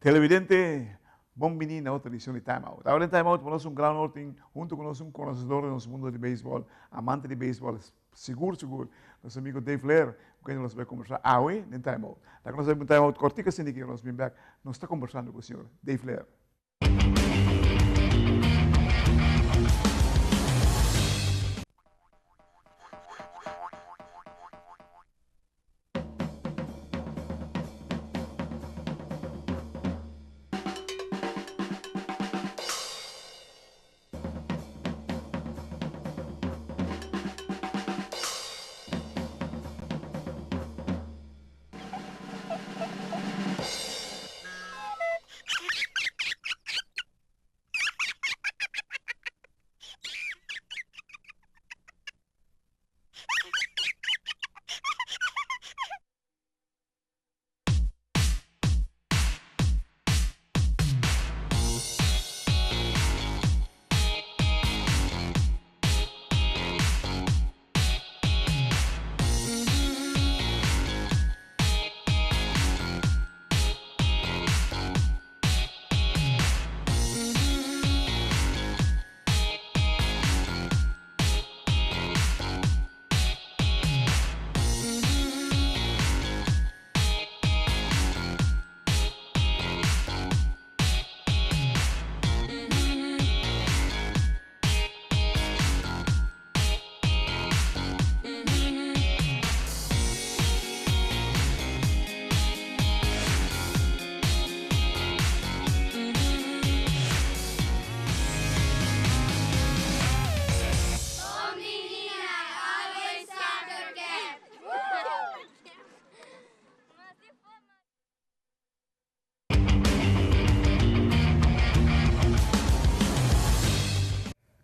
Televidente, bom menino a outra edição de Time Out. Ahora en Time Out ponemos un gran orden, junto con un conocedor de nuestro mundo de béisbol, amante de béisbol, seguro, nosso amigo Dave Lair, com quem nós vamos conversar hoje em Time Out. Tá com nós em Time Out, cortica sem que nós vamos back, nós está conversando com o senhor Dave Lair.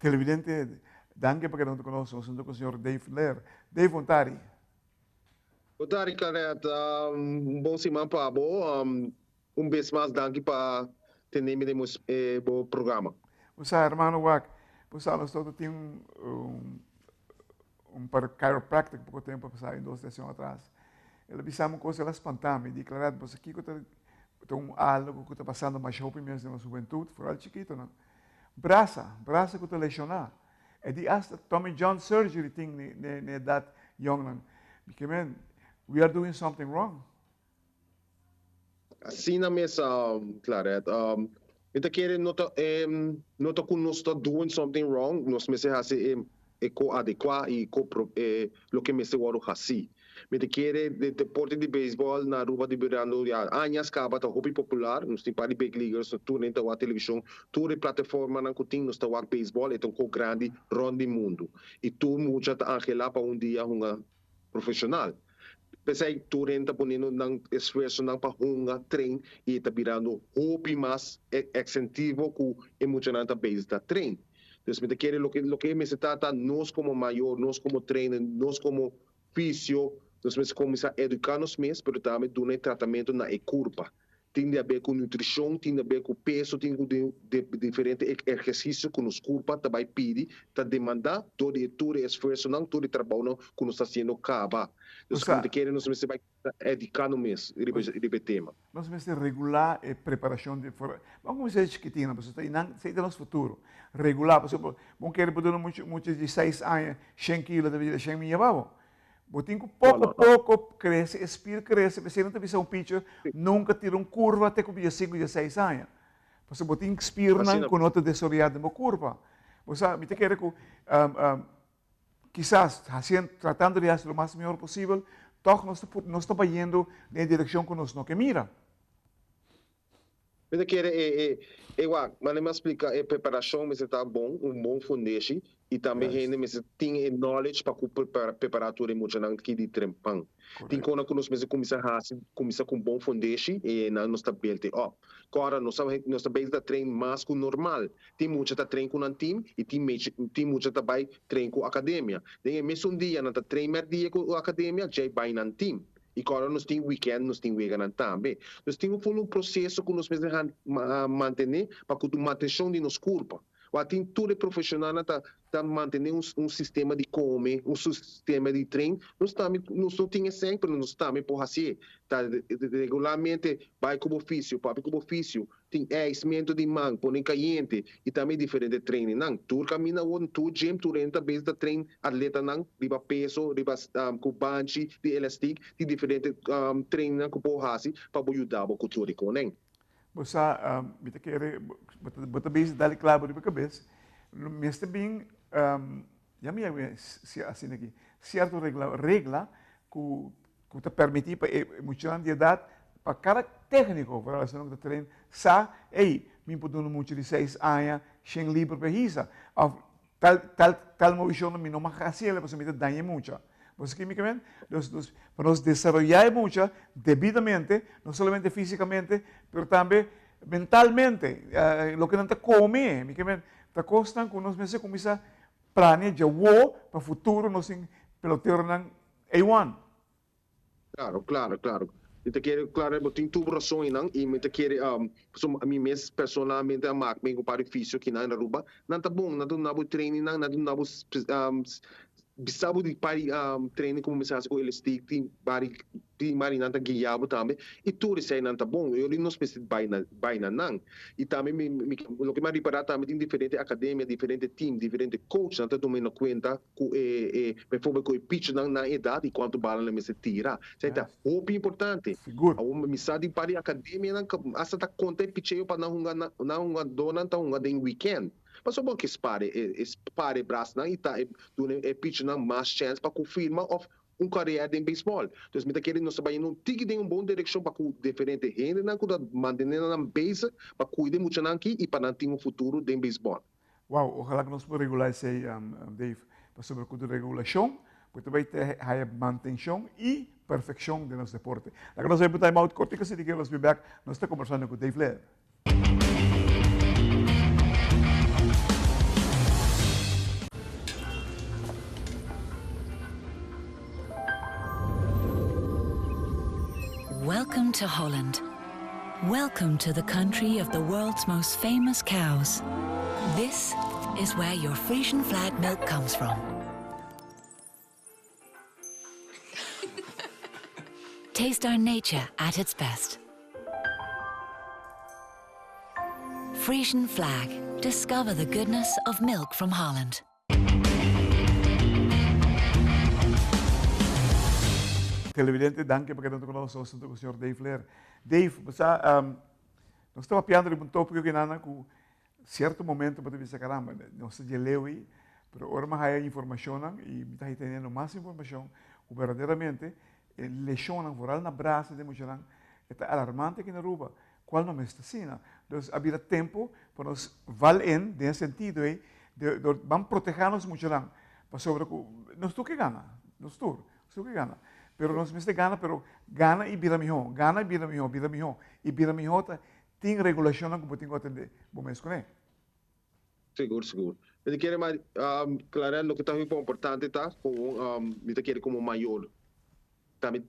Televidente, danke para que não te conosco, nós estamos com o senhor Dave Lair. Dave Montari. Boa tarde, Canet. Bom semana para você. Vez mais, danke para ter me o programa. Você, irmão Wack, você nós todos tem para chiropractic pouco tempo passar em 2 estações atrás. Ele disse uma coisa lá espantava-me, declarado, você aqui que tem algo que está passando mais jovem mesmo na juventude, for chiquito, não? Braça que está lesionar. É de hasta Tommy John surgery thing that young man. Because man, we are doing something wrong. Assim na mesa, Claret. Então quer nota que nós está doing something wrong, nós mesa assim é adequado e lo que mesa o assim. Mas quer deporte de beisebol na rua de Birando já anos acaba tá hobby popular, nós tem para big leaguers, tu nem tá a televisão, tu de plataforma na cutin nós tá o beisebol é tão grande rondo mundo. E tu muita tá angela para dia uma profissional. Pensei tu renta ponendo nang esforço nang para trein e tá virando hobby mais incentivo ku emocionante base da trein. Então, me quer lo que me se trata nós como maior, nós como trainer, nós como fisio, nós vamos começar a educar-nos mesmos, mas também dar um tratamento na curva. Tem a ver com nutrição, tem a ver com peso, tem com diferentes exercícios que nos curva também pede, está demandar todo esforço, não todo trabalho que nos está sendo caba. Então, nós vamos educar-nos mesmos, tema. Nós vamos regular a preparação de fora. Vamos começar chiquitinho, mas sei do nosso futuro. Regular, por exemplo, vamos querer poder muitos de 6 anos, 100 quilos de vida, 100 mil abaixo. Botinho pouco a pouco cresce, espírito cresce, você não tem um pitcher, nunca tira uma curva até que o 5 e 6 anos. Você botinho espírito com outra desoriada uma curva. Você me quer que quizás tratando de fazer o mais melhor possível, toch nós estamos indo na direção que nós não que mira. Mas mas me explica, a preparação mas está bom, bom foundation, e também mas tem knowledge para preparar tudo emocional que de trempang. Tem quando nós mas começa com bom foundation e nós está build up. Agora nós está base da trein mais com normal. Tem muito tá trein com um team e tem muito também trein com academia. Tem mesmo dia na trein mer dia com academia, já vai na team. E agora nós temos weekend, nós temos weekend também. Nós temos um processo que nós precisamos manter para a manutenção de nossa curva. Tem tudo profissional tá manter um sistema de comer, um sistema de treino. Nós não temos sempre, nós também por assim, tá regularmente vai como ofício, papi como ofício, tem esmento de mão, põe caliente e também diferente treino. Não, tu caminha tu gym, tu renta base da treino atleta não, riba peso, riba com banchi, de elastic, de diferente treino não com por assim para ajudar o cultura com nem. Você, me quer, bota base dali claro de cabeça. Mas também, já me assim aqui, certa regla que te permite para muito de idade para cada técnico para relação com o treino, sa, me pode muito de 6 anos, sem livre para isso, tal movição não me fácil, porque me dá muito. Você que me quer, para nós desenvolver muito devidamente, não somente fisicamente, mas também mentalmente, o que não te come, me quer, te costan que nós mesmos começar a planejar para o futuro, nós peloteiro não A1. Claro. Eu te quero, claro, eu tenho tudo razão não, e eu te quero, a mim mesmo personalmente a marca me comparo difícil que na Aruba, não tá bom, não dá treino, não dá bisabo de pari treino como mensaje com elastic de marinanta guiado também e tudo isso aí não tá bom eu não espécie de baina não e também o que me reparar também tem diferente academia diferente time diferente coach não tá tomando conta que por com o pitch na idade e quanto bala me se tira isso tá muito importante seguro a mensagem de pari academia não essa tá conta pitch para não dona tá em weekend. Mas só bom que pare braço não e tá pitch não mais chance para confirmar carreira em beisebol. Então, me tá querendo nós trabalhar num tique de uma boa direção para com diferente gente não cuida manter na base para cuidar muito não aqui e para não ter um futuro em beisebol. Uau, ojalá que nós podemos regular isso aí, Dave, para sobre a regulação, porque também ter a manutenção e perfeição do nosso deporte. Agora nós vamos botar em modo corto, que se diga, nós vamos back, nós estamos conversando com Dave Lair. Welcome to Holland. Welcome to the country of the world's most famous cows. This is where your Frisian flag milk comes from. Taste our nature at its best. Frisian flag. Discover the goodness of milk from Holland. Televidente, danke perché non conosco con il signor Dave Lair. Dave, sa, non stavo piangendo di un topico che non ha certo momento per dire caramba, non si gelewi, però ormai hai informazione e mi stai tenendo más informazione, verdaderamente lesionan vooral na braço de mochilan, é alarmante que na Aruba, qual não está assim. Então, havia tempo para nós valer nesse sentido, vamos proteger-nos mochilan, para sobre nós tu que gana, nós tu que gana. Pero nós mesmo gana, pero gana e vira melhor, gana e vira melhor, e vira melhor tem regulação que pode entender, bom mesmo, né? Seguro. Eu quero mais, claro, o que está muito importante, tá? Eu quero como maior, também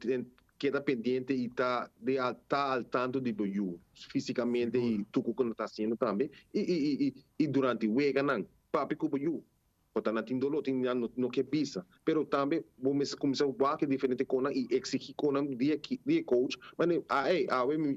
queda pendente e tá al tanto de do fisicamente e tudo que está sendo também e durante o week não, papi como you. Portanto, não tem dolor, não que bisa. Pero também, vamos começar a ver que diferente com e exigir com de coach, mas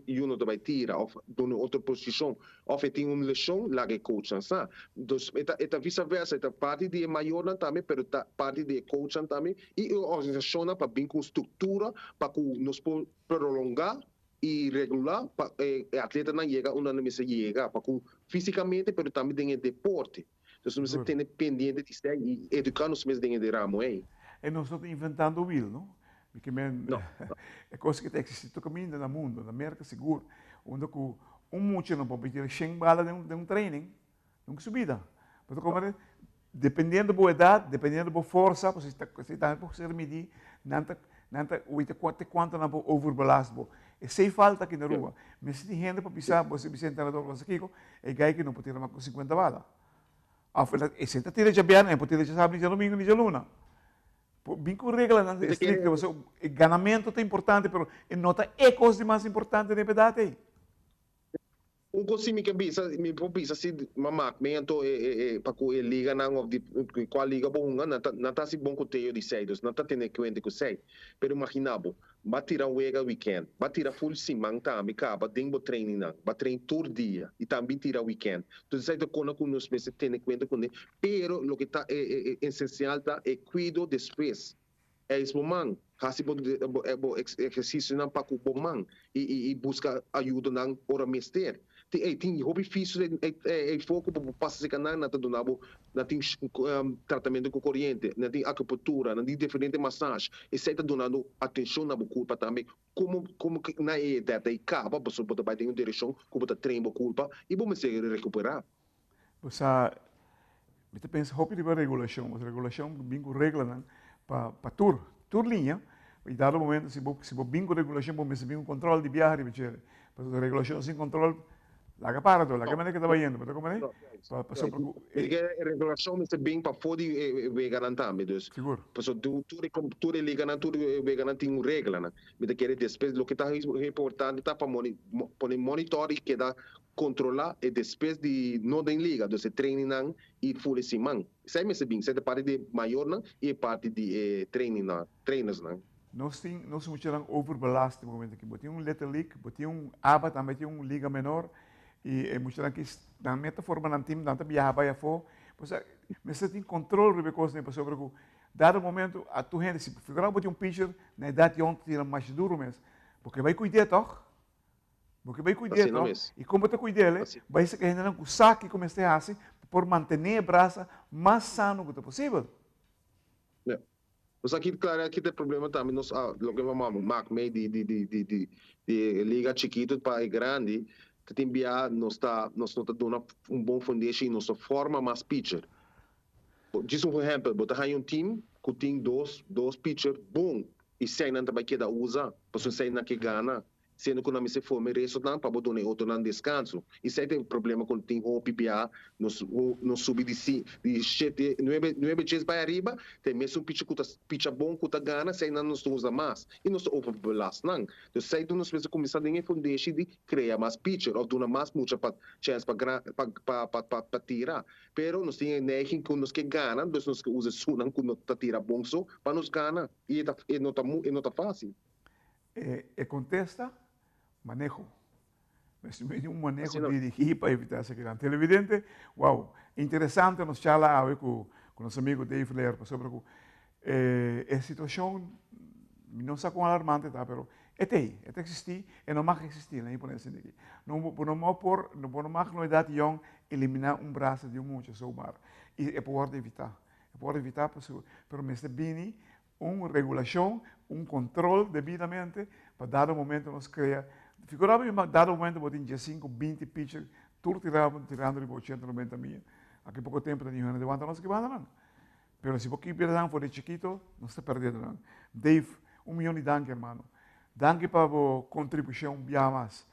eu não vai tirar, ou de outra posição, ou tem uma lesão, lá que coach não sabe. Então, é vice-versa, é parte de maior também, pero parte de coach também, e a organização para bem com estrutura, para que nos prolongar e regular, para o atleta não chega onde não chega, para que fisicamente, pero também tem deporte. Então, você tem pendente de ser e educar nos mesmos de ramo, hein? E nós estamos inventando o will, não? Porque é coisa que existe no caminho do mundo, na América seguro, onde muito não pode ter 100 balas de um training, de uma subida. Porque como dependendo da boa idade, dependendo da boa força, você está por ser medir, quanto não pode overbelast. E sem falta aqui na rua. Mas se tem gente para pisar, você me senta na dobra aqui, é gai que não pode ter mais com 50 balas. E se tira já bem, pode tirar já sábado, já domingo, já luna. Bem com regra, não é estricta, o ganamento é importante, mas nota é coisa mais importante na verdade. Un cosa mi può bisa si mamak me anto paku e liga nang of di qual liga bonga nata si bon coteio di sei dos nata tene kwente ko sei pero imaginabo batira wega weekend batira full simang tambi ka ba ding bo training nang ba train tour dia e tambi tira weekend tu sai to kona kun nos mese tene kwente con pero lo que está essencial ta e cuido después é isso man kasi bo exercício não para o man e busca ajuda não ora mister tem hobby físico é foco para passar se canal na tudo na tem tratamento com corrente na tem acupuntura na tem diferente massagem e sai tá dando atenção na culpa também como na é data e capa para só poder ter uma direção como tá treino culpa e vamos se recuperar. Você pensa hobby de regulação, mas regulação bingo regra não para tour linha e dado momento se você bingo regulação você bingo controle de viagem bicho mas a regulação sem controle laga para do laga maneira que estava indo para como é passou por porque a regulação é bem para fora de garantir dus seguro passou tu liga na tu vegana tem regra né me te querer depois o que está importante tá para monitor e que dá controlar e depois de não tem liga do se training não e full simang sai me se bem sai da parte de maior não e parte de training não trainers não nós muito overbelast no momento que botinha little league botinha aba também tinha liga menor e muito que na metaforma na time não tá viaja já for mas você tem controle sobre coisas né sobre que dado momento a tu gente se figura botinha pitcher na idade ontem tira mais duro mesmo porque vai cuidar toch porque vai cuidar toch e como te cuidar ele vai se que ainda não saque como este assim por manter a braça mais sano que possível. Mas aqui, claro, aqui tem problema também, nós, lo que vamos Mac meio de liga chiquito para grande, que tem enviar, nós não está dando bom foundation, nós forma mais pitcher. Diz exemplo, você tem time que tem dois pitcher, bom, e se ainda vai querer usar, para se ainda que gana, sendo que não se for mereço não para botar outro não descanso e se tem problema com tem o PPA no subir de 7 9 dias para arriba tem mesmo pitch bom que tá gana se ainda não usa mais e não overblast não então se aí nós precisa começar a ter foundation de criar mais pitcher ou dar mais muita chance para tirar pero nós tem nem que nós que gana então nós que usa sunan que não tá tira bom só para nos gana e não tá fácil contesta manejo. Mas um manejo de dirigir para evitar essa questão. Televidente, uau, interessante nos falar com nosso amigo Dave Lear sobre a situação, não sei como alarmante, tá, mas é existir e não mais existir, não é por isso aqui. Não podemos na idade young eliminar braço de muito somar e é pode evitar, mas bem regulação, controle devidamente para dar momento nos cria. Figurava que dado momento botin 5, 20 pitchers, tudo tirando de 80, 90 mil. Aqui pouco tempo tem gente levanta nós que van não. Pero se você perder por chiquito, não está perdendo não. Dave, milhão de danke, hermano. Danke para a contribuição bem mais.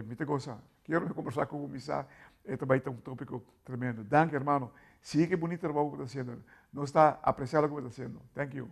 Muita coisa. Quero conversar com o comissário. Este vai ter tópico tremendo. Danke, hermano. Siga bonito o trabalho que está fazendo. Não está apreciado o que está fazendo. Thank you.